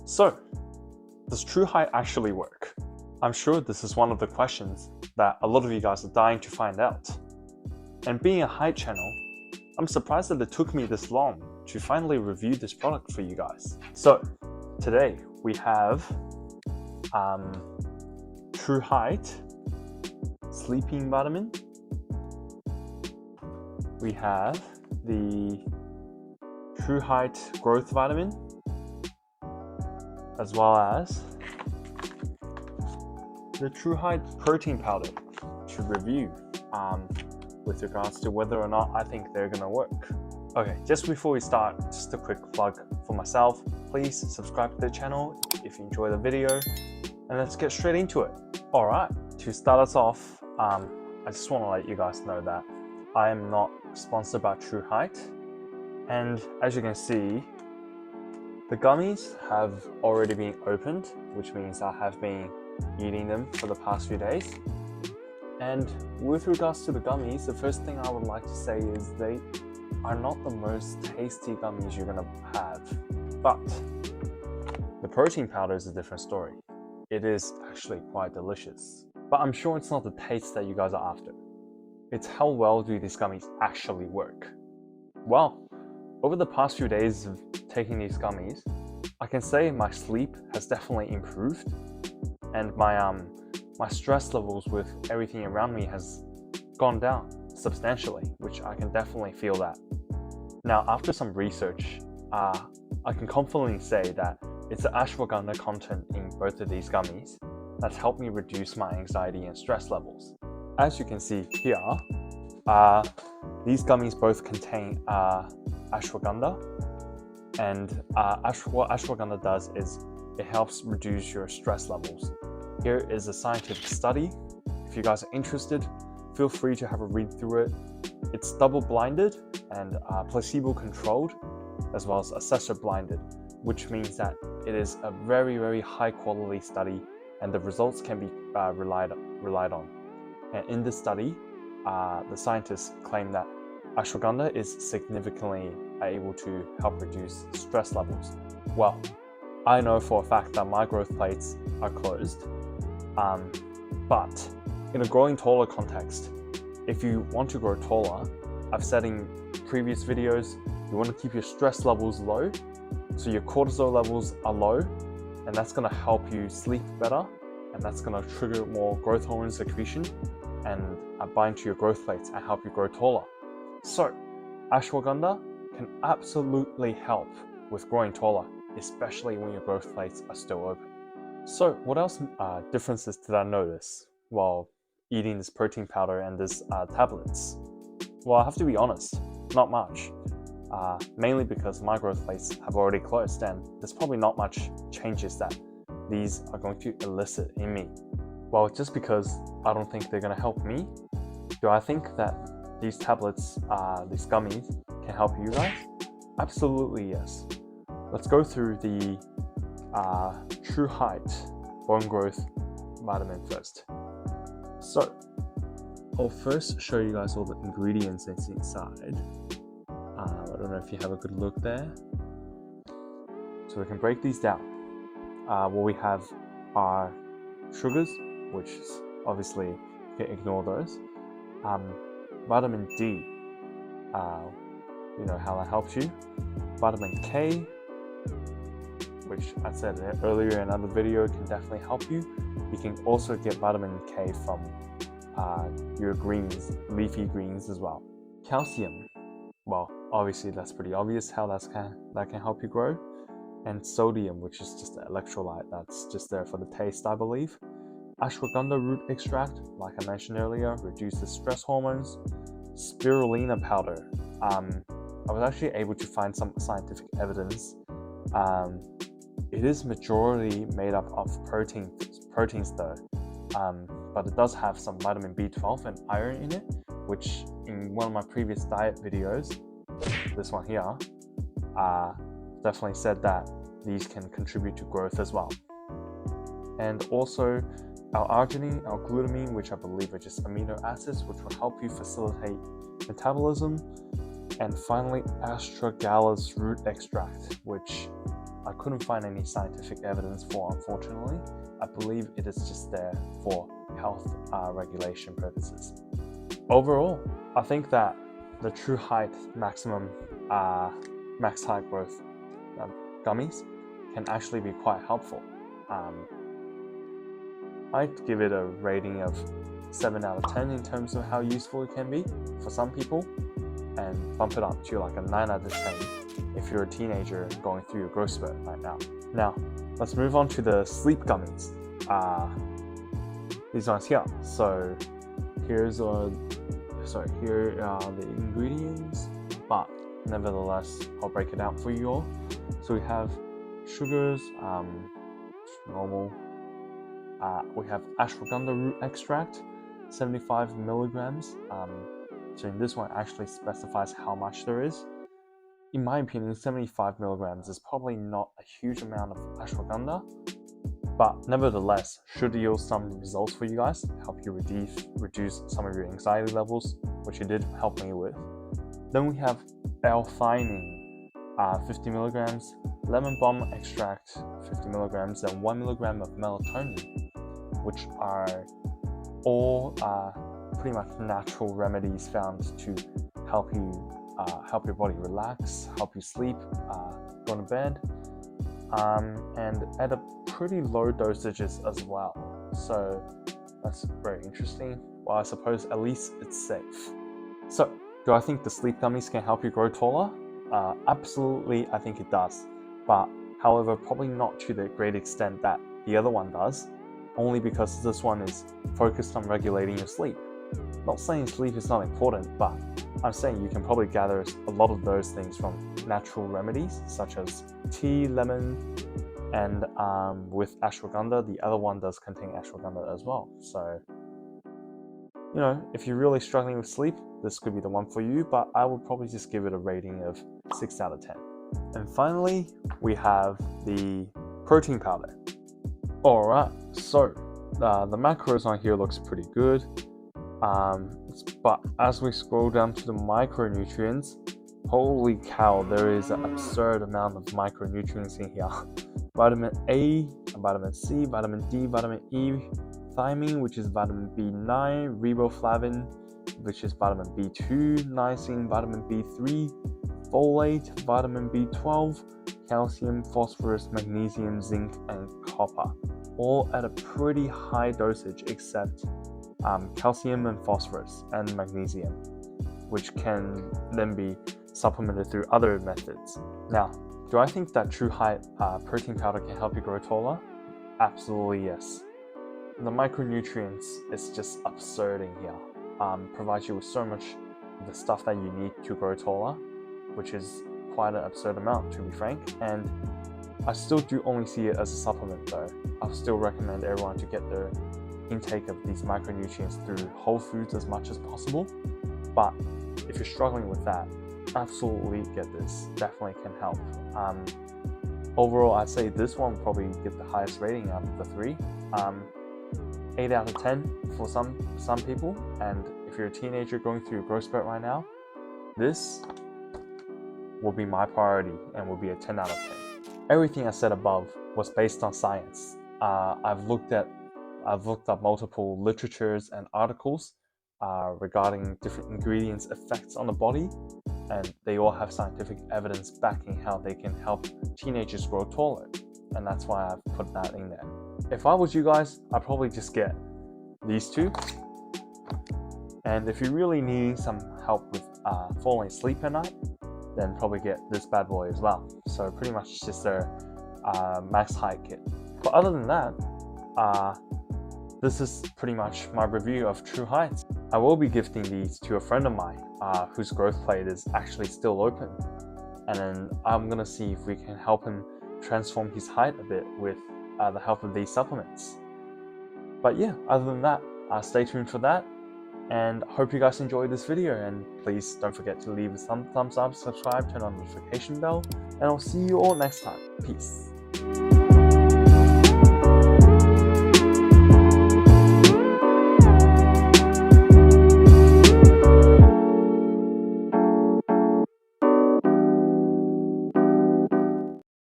So, does Truheight actually work? I'm sure this is one of the questions that a lot of you guys are dying to find out. And being a height channel, I'm surprised that it took me this long to finally review this product for you guys. So, today we have Truheight Sleeping Vitamin. We have the Truheight Growth Vitamin, as well as the Truheight Protein Powder to review with regards to whether or not I think they're gonna work. Okay, just before we start, just a quick plug for myself. Please subscribe to the channel if you enjoy the video, and let's get straight into it. Alright, to start us off, I just want to let you guys know that I am not sponsored by Truheight, and as you can see, the gummies have already been opened, which means I have been eating them for the past few days. And with regards to the gummies, the first thing I would like to say is they are not the most tasty gummies you're gonna have, but the protein powder is a different story. It is actually quite delicious, but I'm sure it's not the taste that you guys are after. It's how well do these gummies actually work. Well, over the past few days of taking these gummies, I can say my sleep has definitely improved, and my stress levels with everything around me has gone down substantially, which I can definitely feel that. Now, after some research, I can confidently say that it's the ashwagandha content in both of these gummies that's helped me reduce my anxiety and stress levels. As you can see here, these gummies both contain ashwagandha, and what ashwagandha does is it helps reduce your stress levels. Here is a scientific study. If you guys are interested, feel free to have a read through it. It's double-blinded and placebo-controlled, as well as assessor-blinded, which means that it is a very, very high-quality study, and the results can be relied on. And in this study, the scientists claim that ashwagandha is significantly able to help reduce stress levels. Well, I know for a fact that my growth plates are closed, but in a growing taller context, if you want to grow taller, I've said in previous videos, you want to keep your stress levels low, so your cortisol levels are low, and that's going to help you sleep better, and that's going to trigger more growth hormone secretion and bind to your growth plates and help you grow taller. So, ashwagandha can absolutely help with growing taller, especially when your growth plates are still open. So, what else differences did I notice while eating this protein powder and this tablets? Well, I have to be honest, not much. Mainly because my growth plates have already closed, and there's probably not much changes that these are going to elicit in me. Well, just because I don't think they're going to help me, do I think that these tablets, these gummies, can help you guys? Absolutely yes. Let's go through the Truheight Bone Growth Vitamin first. So, I'll first show you guys all the ingredients that's inside. I don't know if you have a good look there. So we can break these down. What we have are sugars, which is obviously you can ignore those. Vitamin D, you know how that helps you. Vitamin K, which I said earlier in another video, can definitely help you. You can also get vitamin K from your greens, leafy greens as well. Calcium, well, obviously that's pretty obvious how that can help you grow. And sodium, which is just an electrolyte that's just there for the taste, I believe. Ashwagandha root extract, like I mentioned earlier, reduces stress hormones. Spirulina powder, I was actually able to find some scientific evidence. It is majority made up of proteins though, but it does have some vitamin B12 and iron in it, which in one of my previous diet videos, this one here, definitely said that these can contribute to growth as well. And also L-arginine, L-glutamine, which I believe are just amino acids, which will help you facilitate metabolism. And finally, astragalus root extract, which I couldn't find any scientific evidence for, unfortunately. I believe it is just there for health regulation purposes. Overall, I think that the Truheight maximum max height growth gummies can actually be quite helpful. I'd give it a rating of 7 out of 10 in terms of how useful it can be for some people, and bump it up to like a 9 out of 10 if you're a teenager going through your growth spurt right now. Now, let's move on to the sleep gummies. These ones here. So here are the ingredients, but nevertheless, I'll break it out for you all. So we have sugars, normal. We have ashwagandha root extract, 75 milligrams. So in this one, actually specifies how much there is. In my opinion, 75 milligrams is probably not a huge amount of ashwagandha, but nevertheless, should yield some results for you guys, help you reduce some of your anxiety levels, which it did help me with. Then we have L-theanine, 50 milligrams, lemon balm extract, 50 milligrams, and 1 milligram of melatonin, which are all pretty much natural remedies found to help you help your body relax, help you sleep, go to bed, and at a pretty low dosages as well. So that's very interesting. Well, I suppose at least it's safe. So do I think the sleep gummies can help you grow taller? Absolutely, I think it does. But however, probably not to the great extent that the other one does, only because this one is focused on regulating your sleep. Not saying sleep is not important, but I'm saying you can probably gather a lot of those things from natural remedies such as tea, lemon, and with ashwagandha. The other one does contain ashwagandha as well. So, you know, if you're really struggling with sleep, this could be the one for you, but I would probably just give it a rating of 6 out of 10. And finally, we have the protein powder. Alright, so the macros on here looks pretty good. But as we scroll down to the micronutrients, holy cow, there is an absurd amount of micronutrients in here. Vitamin A, vitamin C, vitamin D, vitamin E, thiamine, which is vitamin B9, riboflavin, which is vitamin B2, niacin, vitamin B3, folate, vitamin B12, calcium, phosphorus, magnesium, zinc, and copper, all at a pretty high dosage except calcium and phosphorus and magnesium, which can then be supplemented through other methods. Now, do I think that Truheight protein powder can help you grow taller? Absolutely yes. The micronutrients is just absurd in here. Provides you with so much of the stuff that you need to grow taller, which is quite an absurd amount, to be frank. And I still do only see it as a supplement though. I'll still recommend everyone to get their intake of these micronutrients through whole foods as much as possible. But if you're struggling with that, absolutely get this. Definitely can help. Overall, I'd say this one will probably get the highest rating out of the three. 8 out of 10 for some people. And if you're a teenager going through a growth spurt right now, this will be my priority and will be a 10 out of 10. Everything I said above was based on science. I've looked up multiple literatures and articles regarding different ingredients' effects on the body, and they all have scientific evidence backing how they can help teenagers grow taller, and that's why I've put that in there. If I was you guys, I'd probably just get these two, and if you really need some help with falling asleep at night, then probably get this bad boy as well. So pretty much just their max height kit. But other than that, this is pretty much my review of Truheight. I will be gifting these to a friend of mine whose growth plate is actually still open, and then I'm gonna see if we can help him transform his height a bit with the help of these supplements. But yeah, other than that, stay tuned for that, and hope you guys enjoyed this video, and please don't forget to leave some thumbs up, subscribe, turn on the notification bell, and I'll see you all next time. Peace.